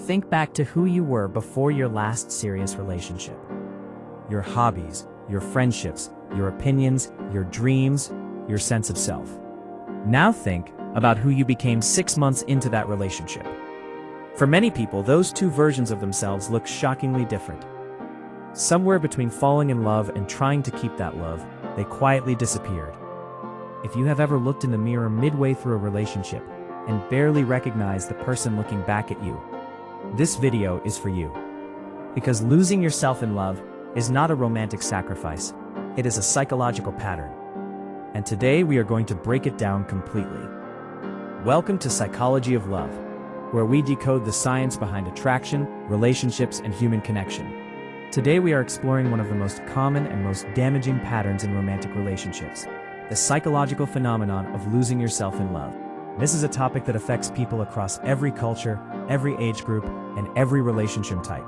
Think back to who you were before your last serious relationship. Your hobbies, your friendships, your opinions, your dreams, your sense of self. Now think about who you became 6 months into that relationship. For many people, those two versions of themselves look shockingly different. Somewhere between falling in love and trying to keep that love, they quietly disappeared. If you have ever looked in the mirror midway through a relationship and barely recognized the person looking back at you, this video is for you. Because losing yourself in love is not a romantic sacrifice, it is a psychological pattern. And today we are going to break it down completely. Welcome to Psychology of Love, where we decode the science behind attraction, relationships, and human connection. Today we are exploring one of the most common and most damaging patterns in romantic relationships, the psychological phenomenon of losing yourself in love. This is a topic that affects people across every culture, every age group, and every relationship type.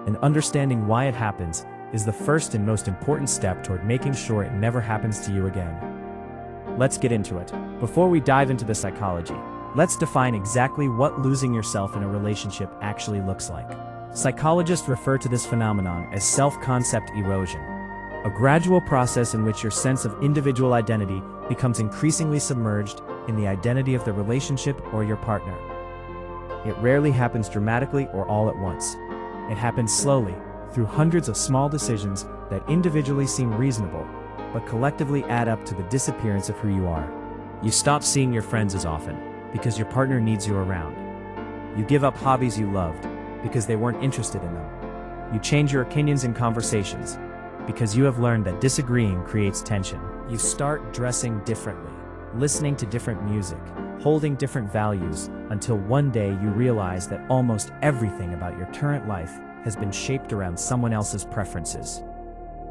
And understanding why it happens is the first and most important step toward making sure it never happens to you again. Let's get into it. Before we dive into the psychology, let's define exactly what losing yourself in a relationship actually looks like. Psychologists refer to this phenomenon as self-concept erosion, a gradual process in which your sense of individual identity becomes increasingly submerged in the identity of the relationship or your partner. It rarely happens dramatically or all at once. It happens slowly, through hundreds of small decisions that individually seem reasonable, but collectively add up to the disappearance of who you are. You stop seeing your friends as often, because your partner needs you around. You give up hobbies you loved, because they weren't interested in them. You change your opinions in conversations, because you have learned that disagreeing creates tension. You start dressing differently, listening to different music, holding different values, until one day you realize that almost everything about your current life has been shaped around someone else's preferences.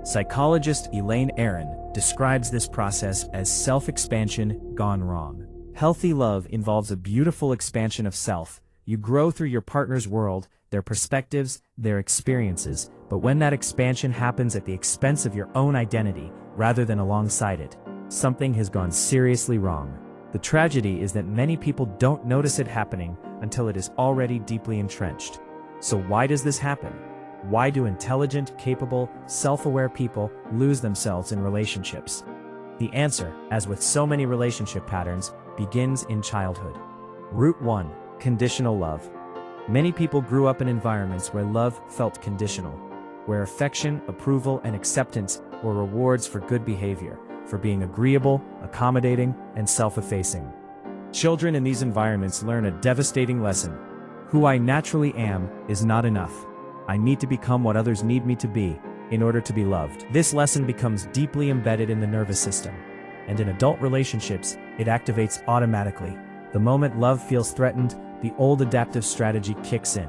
Psychologist Elaine Aron describes this process as self-expansion gone wrong. Healthy love involves a beautiful expansion of self. You grow through your partner's world, their perspectives, their experiences, but when that expansion happens at the expense of your own identity, rather than alongside it, something has gone seriously wrong. The tragedy is that many people don't notice it happening until it is already deeply entrenched. So why does this happen? Why do intelligent, capable, self-aware people lose themselves in relationships? The answer, as with so many relationship patterns, begins in childhood. Root 1. Conditional love. Many people grew up in environments where love felt conditional, where affection, approval, and acceptance were rewards for good behavior, for being agreeable, accommodating, and self-effacing. Children in these environments learn a devastating lesson. Who I naturally am is not enough. I need to become what others need me to be in order to be loved. This lesson becomes deeply embedded in the nervous system, and in adult relationships, it activates automatically. The moment love feels threatened, the old adaptive strategy kicks in.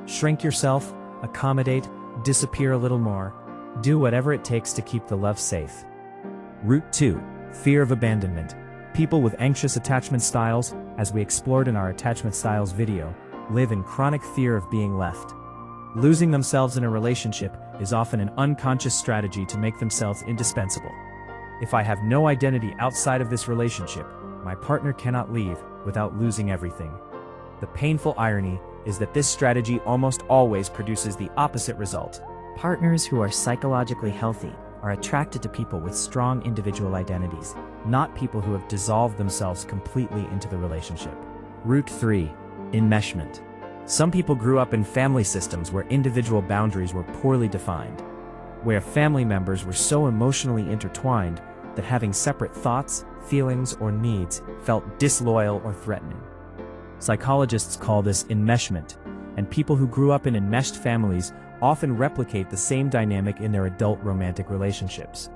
Shrink yourself, accommodate, disappear a little more, do whatever it takes to keep the love safe. Root 2. Fear of abandonment. People with anxious attachment styles, as we explored in our attachment styles video, live in chronic fear of being left. Losing themselves in a relationship is often an unconscious strategy to make themselves indispensable. If I have no identity outside of this relationship, my partner cannot leave without losing everything. The painful irony is that this strategy almost always produces the opposite result. Partners who are psychologically healthy are attracted to people with strong individual identities, not people who have dissolved themselves completely into the relationship. Root 3. Enmeshment. Some people grew up in family systems where individual boundaries were poorly defined, where family members were so emotionally intertwined that having separate thoughts, feelings, or needs felt disloyal or threatening. Psychologists call this enmeshment, and people who grew up in enmeshed families often replicate the same dynamic in their adult romantic relationships.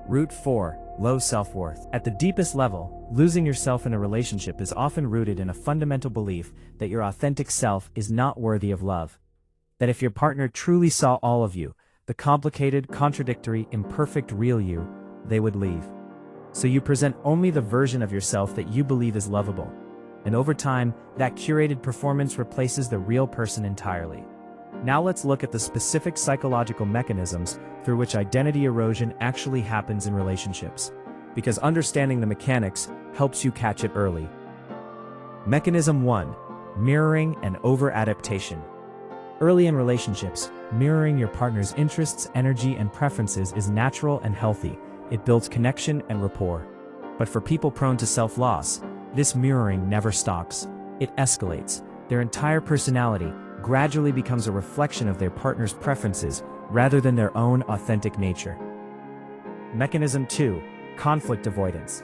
Root 4. Low self-worth. At the deepest level, losing yourself in a relationship is often rooted in a fundamental belief that your authentic self is not worthy of love. That if your partner truly saw all of you, the complicated, contradictory, imperfect real you, they would leave. So you present only the version of yourself that you believe is lovable. And over time, that curated performance replaces the real person entirely. Now let's look at the specific psychological mechanisms through which identity erosion actually happens in relationships, because understanding the mechanics helps you catch it early. Mechanism 1. Mirroring and over-adaptation. Early in relationships, mirroring your partner's interests, energy, and preferences is natural and healthy. It builds connection and rapport. But for people prone to self-loss, this mirroring never stops. It escalates. Their entire personality gradually becomes a reflection of their partner's preferences rather than their own authentic nature. Mechanism 2. Conflict avoidance.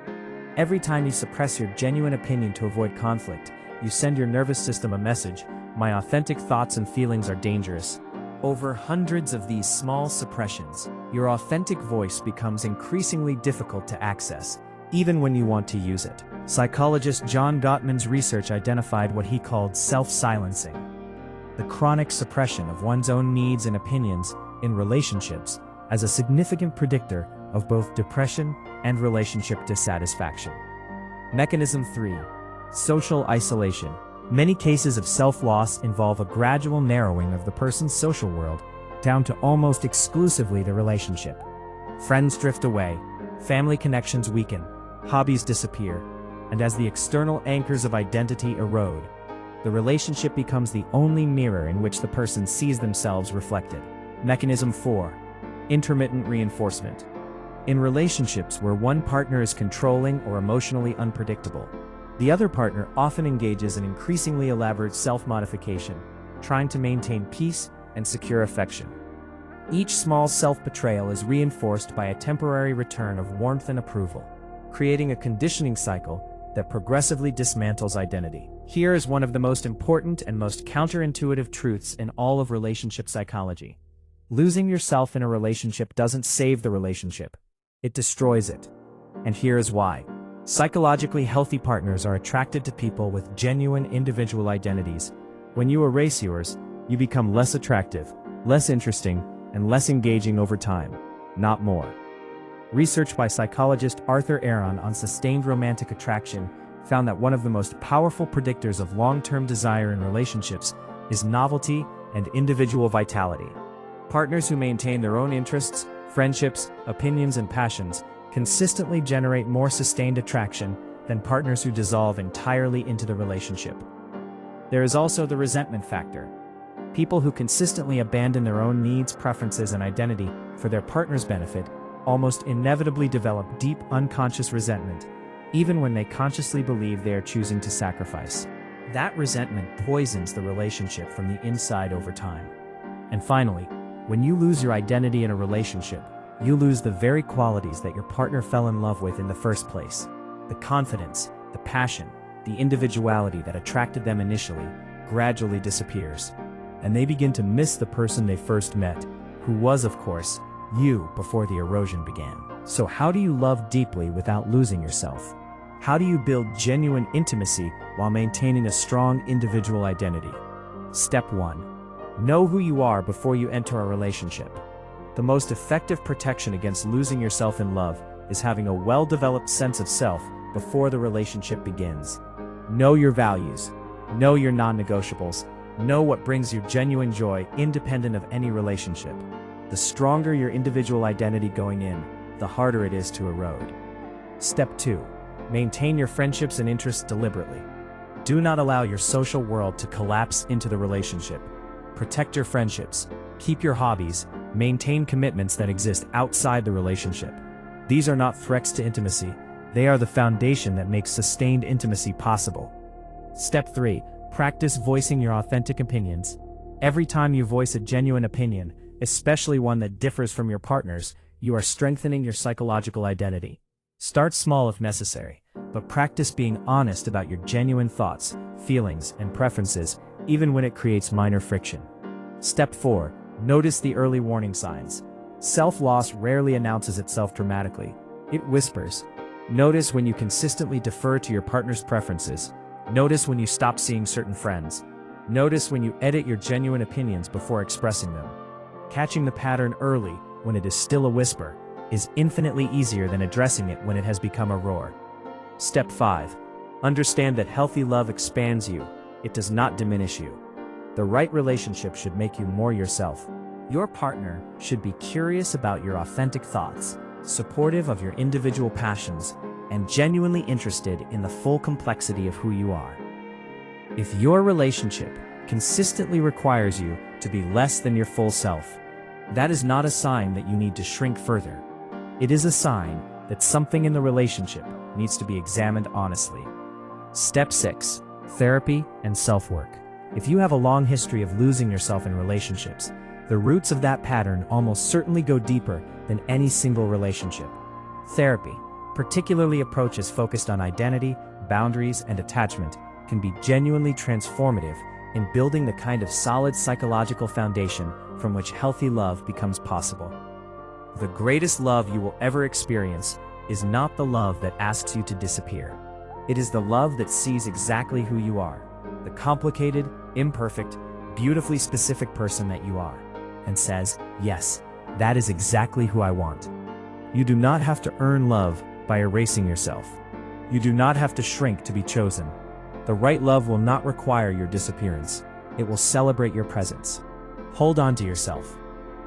Every time you suppress your genuine opinion to avoid conflict, you send your nervous system a message: my authentic thoughts and feelings are dangerous. Over hundreds of these small suppressions, your authentic voice becomes increasingly difficult to access, even when you want to use it. Psychologist John Gottman's research identified what he called self-silencing, the chronic suppression of one's own needs and opinions in relationships, as a significant predictor of both depression and relationship dissatisfaction. Mechanism 3. Social isolation. Many cases of self-loss involve a gradual narrowing of the person's social world down to almost exclusively the relationship. Friends drift away, family connections weaken, hobbies disappear, and as the external anchors of identity erode, the relationship becomes the only mirror in which the person sees themselves reflected. Mechanism 4. Intermittent reinforcement. In relationships where one partner is controlling or emotionally unpredictable, the other partner often engages in increasingly elaborate self-modification, trying to maintain peace and secure affection. Each small self-betrayal is reinforced by a temporary return of warmth and approval, creating a conditioning cycle that progressively dismantles identity. Here is one of the most important and most counterintuitive truths in all of relationship psychology. Losing yourself in a relationship doesn't save the relationship. It destroys it. And here is why. Psychologically healthy partners are attracted to people with genuine individual identities. When you erase yours, you become less attractive, less interesting, and less engaging over time, not more. Research by psychologist Arthur Aron on sustained romantic attraction found that one of the most powerful predictors of long-term desire in relationships is novelty and individual vitality. Partners who maintain their own interests, friendships, opinions, and passions consistently generate more sustained attraction than partners who dissolve entirely into the relationship. There is also the resentment factor. People who consistently abandon their own needs, preferences, and identity for their partner's benefit almost inevitably develop deep unconscious resentment, even when they consciously believe they are choosing to sacrifice. That resentment poisons the relationship from the inside over time. And finally, when you lose your identity in a relationship, you lose the very qualities that your partner fell in love with in the first place. The confidence, the passion, the individuality that attracted them initially gradually disappears, and they begin to miss the person they first met, who was, of course, you before the erosion began. So how do you love deeply without losing yourself? How do you build genuine intimacy while maintaining a strong individual identity? Step 1. Know who you are before you enter a relationship. The most effective protection against losing yourself in love is having a well-developed sense of self before the relationship begins. Know your values. Know your non-negotiables. Know what brings you genuine joy independent of any relationship. The stronger your individual identity going in, the harder it is to erode. Step 2. Maintain your friendships and interests deliberately. Do not allow your social world to collapse into the relationship. Protect your friendships. Keep your hobbies. Maintain commitments that exist outside the relationship. These are not threats to intimacy. They are the foundation that makes sustained intimacy possible. Step 3. Practice voicing your authentic opinions. Every time you voice a genuine opinion, especially one that differs from your partner's, you are strengthening your psychological identity. Start small if necessary, but practice being honest about your genuine thoughts, feelings, and preferences, even when it creates minor friction. Step 4. Notice the early warning signs. Self-loss rarely announces itself dramatically. It whispers. Notice when you consistently defer to your partner's preferences. Notice when you stop seeing certain friends. Notice when you edit your genuine opinions before expressing them. Catching the pattern early, when it is still a whisper, is infinitely easier than addressing it when it has become a roar. Step 5. Understand that healthy love expands you. It does not diminish you. The right relationship should make you more yourself. Your partner should be curious about your authentic thoughts, supportive of your individual passions, and genuinely interested in the full complexity of who you are. If your relationship consistently requires you to be less than your full self, that is not a sign that you need to shrink further. It is a sign that something in the relationship needs to be examined honestly. Step 6. Therapy and self-work. If you have a long history of losing yourself in relationships, the roots of that pattern almost certainly go deeper than any single relationship. Therapy, particularly approaches focused on identity, boundaries, and attachment, can be genuinely transformative in building the kind of solid psychological foundation from which healthy love becomes possible. The greatest love you will ever experience is not the love that asks you to disappear. It is the love that sees exactly who you are, the complicated, imperfect, beautifully specific person that you are, and says, yes, that is exactly who I want. You do not have to earn love by erasing yourself. You do not have to shrink to be chosen. The right love will not require your disappearance. It will celebrate your presence. Hold on to yourself,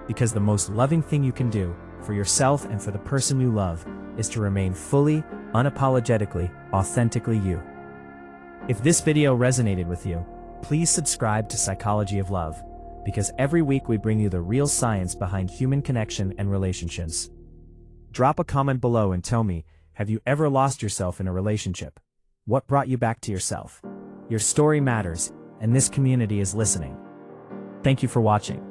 because the most loving thing you can do for yourself and for the person you love is to remain fully, unapologetically, authentically you. If this video resonated with you, please subscribe to Psychology of Love, because every week we bring you the real science behind human connection and relationships. Drop a comment below and tell me, have you ever lost yourself in a relationship? What brought you back to yourself? Your story matters, and this community is listening. Thank you for watching.